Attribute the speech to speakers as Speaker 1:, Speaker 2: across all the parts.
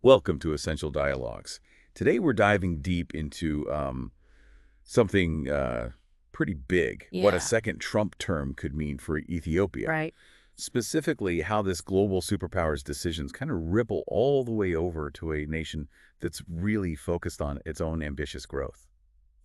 Speaker 1: Welcome to Essential Dialogues. Today we're diving deep into something pretty big, what a
Speaker 2: Yeah,
Speaker 1: second Trump term could mean for Ethiopia.
Speaker 2: right.
Speaker 1: Specifically, how this global superpower's decisions kind of ripple all the way over to a nation that's really focused on its own ambitious growth.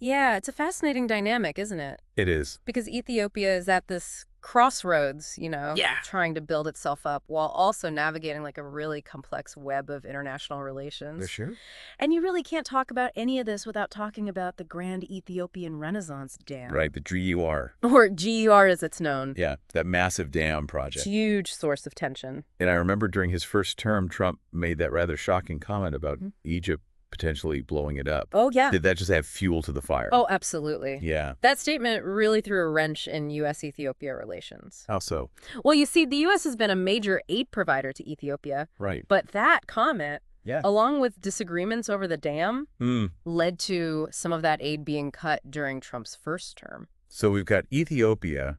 Speaker 2: Yeah, it's a fascinating dynamic, isn't it?
Speaker 1: It is.
Speaker 2: Because Ethiopia is at this crossroads,
Speaker 1: Yeah.
Speaker 2: trying to build itself up while also navigating like a really complex web of international
Speaker 1: For
Speaker 2: relations.
Speaker 1: sure.
Speaker 2: And you really can't talk about any of this without talking about the Grand Ethiopian Renaissance Dam,
Speaker 1: Right, the GUR.
Speaker 2: or GER as it's known.
Speaker 1: Yeah, that massive dam
Speaker 2: It's
Speaker 1: project.
Speaker 2: a huge source of tension.
Speaker 1: And I remember during his first term, Trump made that rather shocking comment about
Speaker 2: Mhm.
Speaker 1: Egypt potentially blowing it up.
Speaker 2: Oh, yeah.
Speaker 1: Did that just add fuel to the fire?
Speaker 2: Oh, absolutely.
Speaker 1: Yeah.
Speaker 2: That statement really threw a wrench in U.S. Ethiopia relations.
Speaker 1: How so?
Speaker 2: Well, you see, the U.S. has been a major aid provider to Ethiopia,
Speaker 1: Right.
Speaker 2: but that comment,
Speaker 1: Yeah.
Speaker 2: along with disagreements over the dam,
Speaker 1: Hmm.
Speaker 2: led to some of that aid being cut during Trump's first term.
Speaker 1: So we've got Ethiopia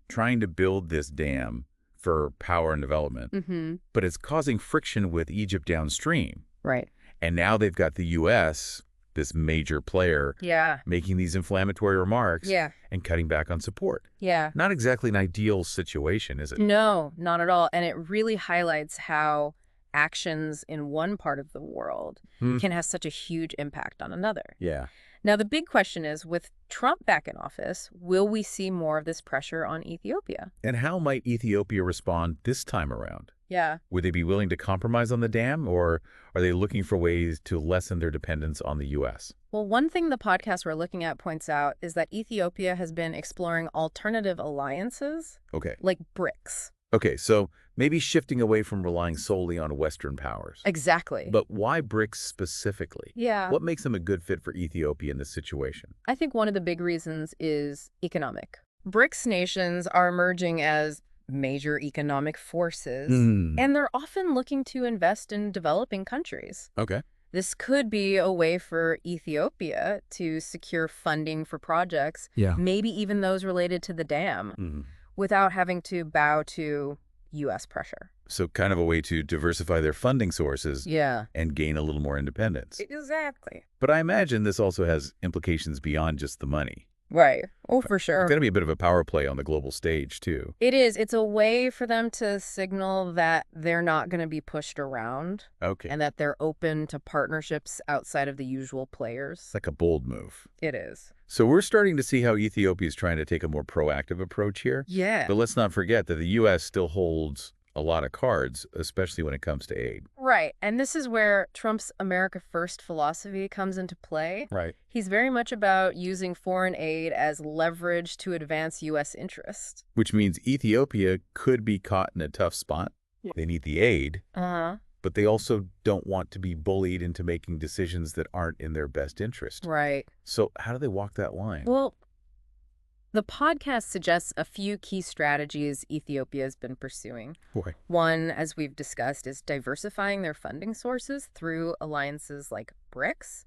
Speaker 1: trying to build this dam for power and development,
Speaker 2: Mm-hmm.
Speaker 1: but it's causing friction with Egypt downstream.
Speaker 2: Right.
Speaker 1: And now they've got the U.S., this major player,
Speaker 2: Yeah.
Speaker 1: making these inflammatory remarks
Speaker 2: Yeah.
Speaker 1: and cutting back on support.
Speaker 2: Yeah.
Speaker 1: Not exactly an ideal situation, is it?
Speaker 2: No, not at all. And it really highlights how actions in one part of the world
Speaker 1: Hmm.
Speaker 2: can have such a huge impact on another.
Speaker 1: Yeah.
Speaker 2: Now, the big question is, with Trump back in office, will we see more of this pressure on Ethiopia?
Speaker 1: And how might Ethiopia respond this time around?
Speaker 2: Yeah.
Speaker 1: Would they be willing to compromise on the dam, or are they looking for ways to lessen their dependence on the U.S.?
Speaker 2: Well, one thing the podcast we're looking at points out is that Ethiopia has been exploring alternative alliances
Speaker 1: Okay.
Speaker 2: like BRICS.
Speaker 1: Okay, so maybe shifting away from relying solely on Western powers.
Speaker 2: Exactly.
Speaker 1: But why BRICS specifically?
Speaker 2: Yeah.
Speaker 1: What makes them a good fit for Ethiopia in this situation?
Speaker 2: I think one of the big reasons is economic. BRICS nations are emerging as major economic forces, and they're often looking to invest in developing countries.
Speaker 1: Okay.
Speaker 2: This could be a way for Ethiopia to secure funding for projects,
Speaker 1: Yeah.
Speaker 2: maybe even those related to the dam, without having to bow to U.S. pressure.
Speaker 1: So kind of a way to diversify their funding sources
Speaker 2: Yeah.
Speaker 1: and gain a little more independence.
Speaker 2: Exactly.
Speaker 1: But I imagine this also has implications beyond just the money.
Speaker 2: Right. Oh, for
Speaker 1: It's
Speaker 2: sure.
Speaker 1: going to be a bit of a power play on the global stage, too.
Speaker 2: It is. It's a way for them to signal that they're not going to be pushed around
Speaker 1: Okay.
Speaker 2: and that they're open to partnerships outside of the usual
Speaker 1: It's
Speaker 2: players.
Speaker 1: like a bold move.
Speaker 2: It is.
Speaker 1: So we're starting to see how Ethiopia is trying to take a more proactive approach here.
Speaker 2: Yeah.
Speaker 1: But let's not forget that the U.S. still holds a lot of cards, especially when it comes to aid.
Speaker 2: Right. And this is where Trump's America First philosophy comes into play.
Speaker 1: Right.
Speaker 2: He's very much about using foreign aid as leverage to advance U.S. interests.
Speaker 1: Which means Ethiopia could be caught in a tough spot.
Speaker 2: Yeah.
Speaker 1: They need the aid,
Speaker 2: Uh-huh.
Speaker 1: but they also don't want to be bullied into making decisions that aren't in their best interest.
Speaker 2: Right.
Speaker 1: So how do they walk that line?
Speaker 2: Well, the podcast suggests a few key strategies Ethiopia has been pursuing.
Speaker 1: Boy.
Speaker 2: One, as we've discussed, is diversifying their funding sources through alliances like BRICS.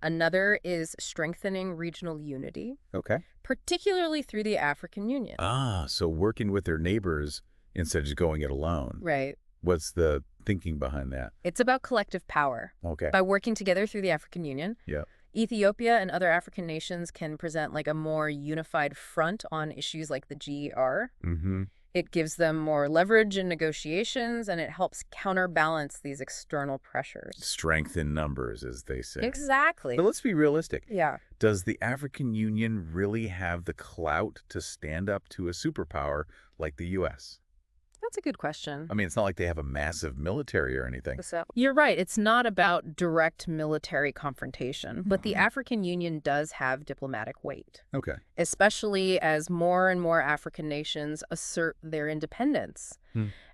Speaker 2: Another is strengthening regional unity,
Speaker 1: Okay.
Speaker 2: particularly through the African Union.
Speaker 1: Ah, so working with their neighbors instead of just going it alone.
Speaker 2: Right.
Speaker 1: What's the thinking behind that?
Speaker 2: It's about collective power.
Speaker 1: Okay.
Speaker 2: By working together through the African Union,
Speaker 1: Yeah.
Speaker 2: Ethiopia and other African nations can present like a more unified front on issues like the GER.
Speaker 1: Mm-hmm.
Speaker 2: It gives them more leverage in negotiations, and it helps counterbalance these external pressures.
Speaker 1: Strength in numbers, as they say.
Speaker 2: Exactly.
Speaker 1: But let's be realistic.
Speaker 2: Yeah.
Speaker 1: Does the African Union really have the clout to stand up to a superpower like the U.S.?
Speaker 2: That's a good question.
Speaker 1: I mean, it's not like they have a massive military or anything.
Speaker 2: You're right. It's not about direct military confrontation, but the African Union does have diplomatic weight,
Speaker 1: Okay.
Speaker 2: especially as more and more African nations assert their independence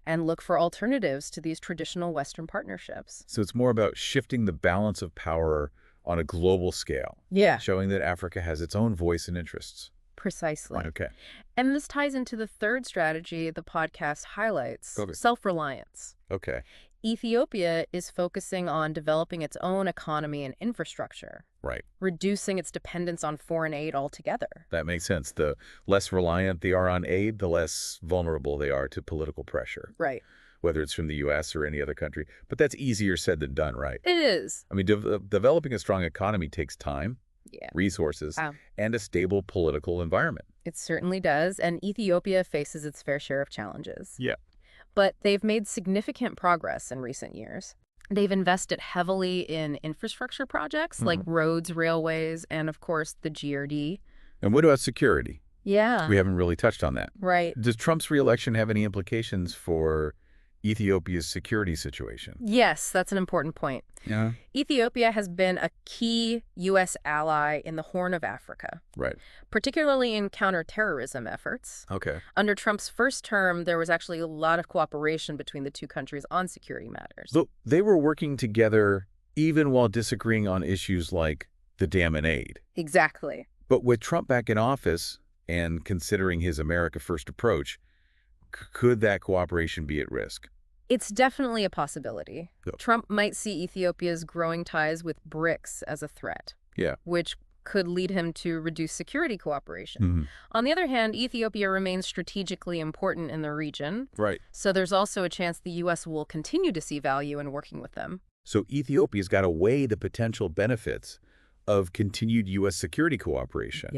Speaker 2: and look for alternatives to these traditional Western partnerships.
Speaker 1: So it's more about shifting the balance of power on a global scale,
Speaker 2: Yeah,
Speaker 1: showing that Africa has its own voice and interests.
Speaker 2: precisely.
Speaker 1: Okay.
Speaker 2: And this ties into the third strategy the podcast highlights,
Speaker 1: Okay.
Speaker 2: self-reliance.
Speaker 1: Okay.
Speaker 2: Ethiopia is focusing on developing its own economy and infrastructure,
Speaker 1: Right.
Speaker 2: reducing its dependence on foreign aid altogether.
Speaker 1: That makes sense. The less reliant they are on aid, the less vulnerable they are to political pressure.
Speaker 2: Right.
Speaker 1: whether it's from the U.S. or any other country. But that's easier said than done, right?
Speaker 2: It is.
Speaker 1: I mean, developing a strong economy takes time,
Speaker 2: Yeah.
Speaker 1: resources,
Speaker 2: Wow.
Speaker 1: and a stable political environment.
Speaker 2: It certainly does, and Ethiopia faces its fair share of challenges.
Speaker 1: Yeah.
Speaker 2: But they've made significant progress in recent years. They've invested heavily in infrastructure projects like roads, railways, and of course the GERD.
Speaker 1: And what about security?
Speaker 2: Yeah.
Speaker 1: We haven't really touched on that.
Speaker 2: Right.
Speaker 1: Does Trump's reelection have any implications for Ethiopia's security situation?
Speaker 2: Yes, that's an important point.
Speaker 1: Yeah.
Speaker 2: Ethiopia has been a key U.S. ally in the Horn of Africa,
Speaker 1: Right.
Speaker 2: particularly in counterterrorism efforts.
Speaker 1: Okay.
Speaker 2: Under Trump's first term, there was actually a lot of cooperation between the two countries on security matters.
Speaker 1: So they were working together even while disagreeing on issues like the dam and aid.
Speaker 2: Exactly.
Speaker 1: But with Trump back in office and considering his America First approach, could that cooperation be at risk?
Speaker 2: It's definitely a possibility.
Speaker 1: Yep.
Speaker 2: Trump might see Ethiopia's growing ties with BRICS as a threat.
Speaker 1: Yeah.
Speaker 2: Which could lead him to reduce security cooperation.
Speaker 1: Mm-hmm.
Speaker 2: On the other hand, Ethiopia remains strategically important in the region.
Speaker 1: Right.
Speaker 2: So there's also a chance the U.S. will continue to see value in working with them.
Speaker 1: So Ethiopia's got to weigh the potential benefits of continued U.S. security cooperation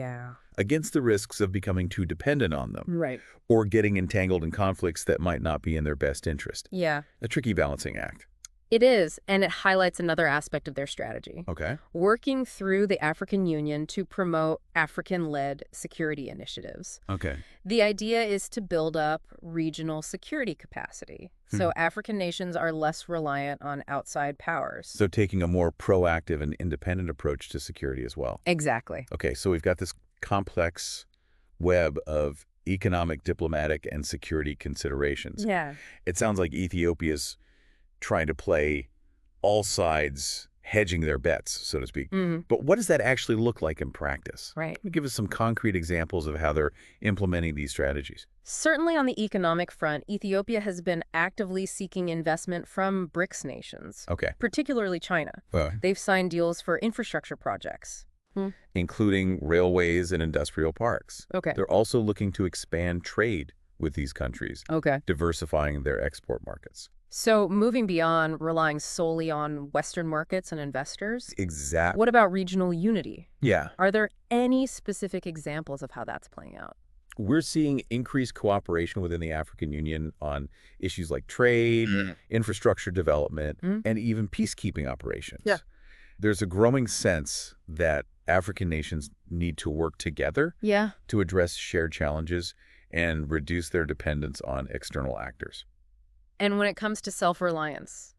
Speaker 1: against the risks of becoming too dependent on them.
Speaker 2: Right.
Speaker 1: Or getting entangled in conflicts that might not be in their best interest.
Speaker 2: Yeah.
Speaker 1: A tricky balancing act.
Speaker 2: It is, and it highlights another aspect of their strategy.
Speaker 1: Okay.
Speaker 2: Working through the African Union to promote African-led security initiatives.
Speaker 1: Okay.
Speaker 2: The idea is to build up regional security capacity, so African nations are less reliant on outside powers.
Speaker 1: So taking a more proactive and independent approach to security as well.
Speaker 2: Exactly.
Speaker 1: Okay, so we've got this complex web of economic, diplomatic, and security considerations.
Speaker 2: Yeah.
Speaker 1: It sounds like Ethiopia's trying to play all sides, hedging their bets, so to speak. But what does that actually look like in practice?
Speaker 2: Right.
Speaker 1: Can you give us some concrete examples of how they're implementing these strategies?
Speaker 2: Certainly on the economic front, Ethiopia has been actively seeking investment from BRICS nations,
Speaker 1: Okay.
Speaker 2: particularly China. They've signed deals for infrastructure projects.
Speaker 1: Including railways and industrial parks.
Speaker 2: Okay.
Speaker 1: They're also looking to expand trade with these countries,
Speaker 2: Okay.
Speaker 1: diversifying their export markets.
Speaker 2: So moving beyond relying solely on Western markets and investors,
Speaker 1: Exactly.
Speaker 2: what about regional unity?
Speaker 1: Yeah.
Speaker 2: Are there any specific examples of how that's playing out?
Speaker 1: We're seeing increased cooperation within the African Union on issues like trade, infrastructure development, and even peacekeeping operations.
Speaker 2: Yeah.
Speaker 1: There's a growing sense that African nations need to work together to address shared challenges and reduce their dependence on external actors.
Speaker 2: And when it comes to self-reliance,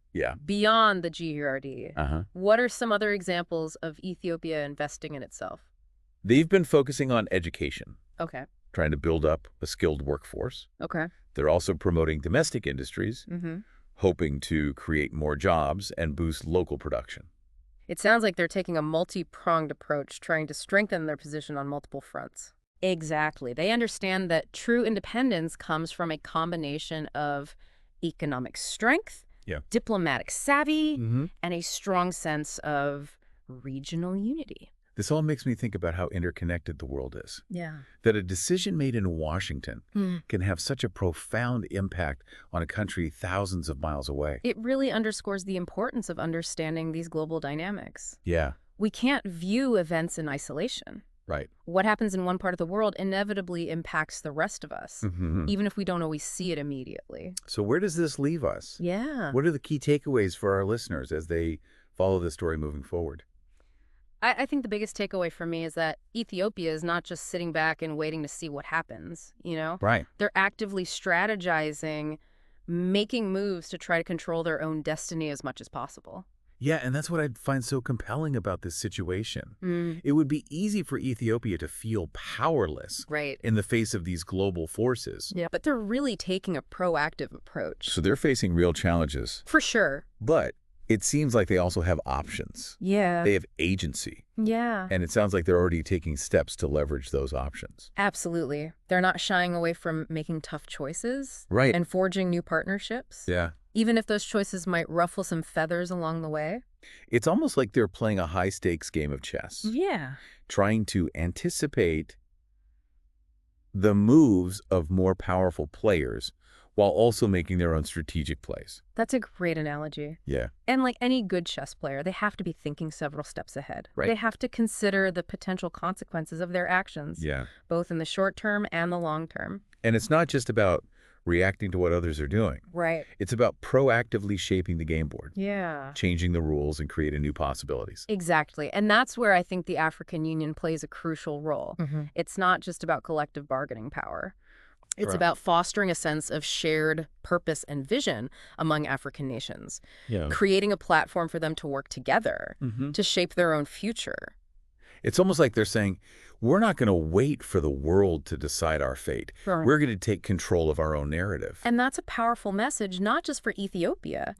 Speaker 2: beyond the GERD, what are some other examples of Ethiopia investing in itself?
Speaker 1: They've been focusing on education,
Speaker 2: Okay.
Speaker 1: trying to build up a skilled workforce.
Speaker 2: Okay.
Speaker 1: They're also promoting domestic industries, hoping to create more jobs and boost local production.
Speaker 2: It sounds like they're taking a multi-pronged approach, trying to strengthen their position on multiple fronts. Exactly. They understand that true independence comes from a combination of economic strength, diplomatic savvy, and a strong sense of regional unity.
Speaker 1: This all makes me think about how interconnected the world is.
Speaker 2: Yeah.
Speaker 1: That a decision made in Washington can have such a profound impact on a country thousands of miles away.
Speaker 2: It really underscores the importance of understanding these global dynamics.
Speaker 1: Yeah.
Speaker 2: We can't view events in isolation.
Speaker 1: Right.
Speaker 2: What happens in one part of the world inevitably impacts the rest of us, even if we don't always see it immediately.
Speaker 1: So where does this leave us?
Speaker 2: Yeah.
Speaker 1: What are the key takeaways for our listeners as they follow this story moving forward?
Speaker 2: I think the biggest takeaway for me is that Ethiopia is not just sitting back and waiting to see what happens, you know?
Speaker 1: Right.
Speaker 2: They're actively strategizing, making moves to try to control their own destiny as much as possible.
Speaker 1: Yeah, and that's what I find so compelling about this situation. It would be easy for Ethiopia to feel powerless in the face of these global forces.
Speaker 2: Yeah, but they're really taking a proactive approach.
Speaker 1: So they're facing real challenges.
Speaker 2: For sure.
Speaker 1: But it seems like they also have options.
Speaker 2: Yeah.
Speaker 1: They have agency.
Speaker 2: Yeah.
Speaker 1: And it sounds like they're already taking steps to leverage those options.
Speaker 2: Absolutely. They're not shying away from making tough choices.
Speaker 1: Right.
Speaker 2: And forging new partnerships.
Speaker 1: Yeah.
Speaker 2: Even if those choices might ruffle some feathers along the way.
Speaker 1: It's almost like they're playing a high-stakes game of chess.
Speaker 2: Yeah.
Speaker 1: Trying to anticipate the moves of more powerful players while also making their own strategic plays.
Speaker 2: That's a great analogy.
Speaker 1: Yeah.
Speaker 2: And like any good chess player, they have to be thinking several steps ahead.
Speaker 1: Right.
Speaker 2: They have to consider the potential consequences of their actions, both in the short term and the long term.
Speaker 1: And it's not just about reacting to what others are doing.
Speaker 2: Right.
Speaker 1: It's about proactively shaping the game board.
Speaker 2: Yeah.
Speaker 1: Changing the rules and creating new possibilities.
Speaker 2: Exactly. And that's where I think the African Union plays a crucial role. It's not just about collective bargaining power. It's about fostering a sense of shared purpose and vision among African nations, creating a platform for them to work together to shape their own future.
Speaker 1: It's almost like they're saying, we're not going to wait for the world to decide our fate.
Speaker 2: Right.
Speaker 1: We're going to take control of our own narrative.
Speaker 2: And that's a powerful message, not just for Ethiopia,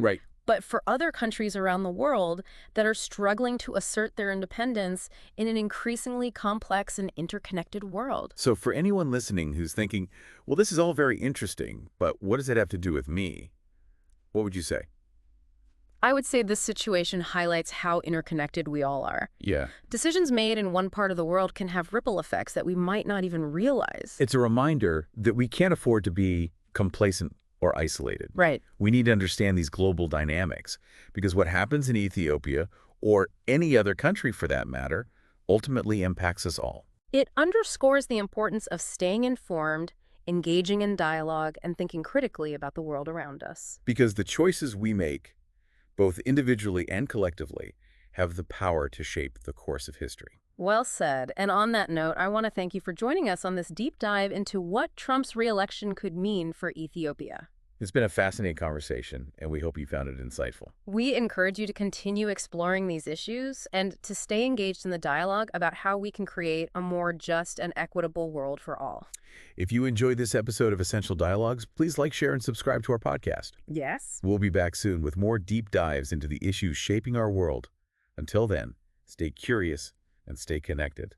Speaker 2: but for other countries around the world that are struggling to assert their independence in an increasingly complex and interconnected world.
Speaker 1: So for anyone listening who's thinking, well, this is all very interesting, but what does it have to do with me? What would you say?
Speaker 2: I would say this situation highlights how interconnected we all are.
Speaker 1: Yeah.
Speaker 2: Decisions made in one part of the world can have ripple effects that we might not even realize.
Speaker 1: It's a reminder that we can't afford to be complacent or isolated.
Speaker 2: Right.
Speaker 1: We need to understand these global dynamics, because what happens in Ethiopia, or any other country for that matter, ultimately impacts us all.
Speaker 2: It underscores the importance of staying informed, engaging in dialogue, and thinking critically about the world around us.
Speaker 1: Because the choices we make, both individually and collectively, have the power to shape the course of history.
Speaker 2: Well said. And on that note, I want to thank you for joining us on this deep dive into what Trump's re-election could mean for Ethiopia.
Speaker 1: It's been a fascinating conversation, and we hope you found it insightful.
Speaker 2: We encourage you to continue exploring these issues and to stay engaged in the dialogue about how we can create a more just and equitable world for all.
Speaker 1: If you enjoyed this episode of Essential Dialogues, please like, share, and subscribe to our podcast.
Speaker 2: Yes.
Speaker 1: We'll be back soon with more deep dives into the issues shaping our world. Until then, stay curious and stay connected.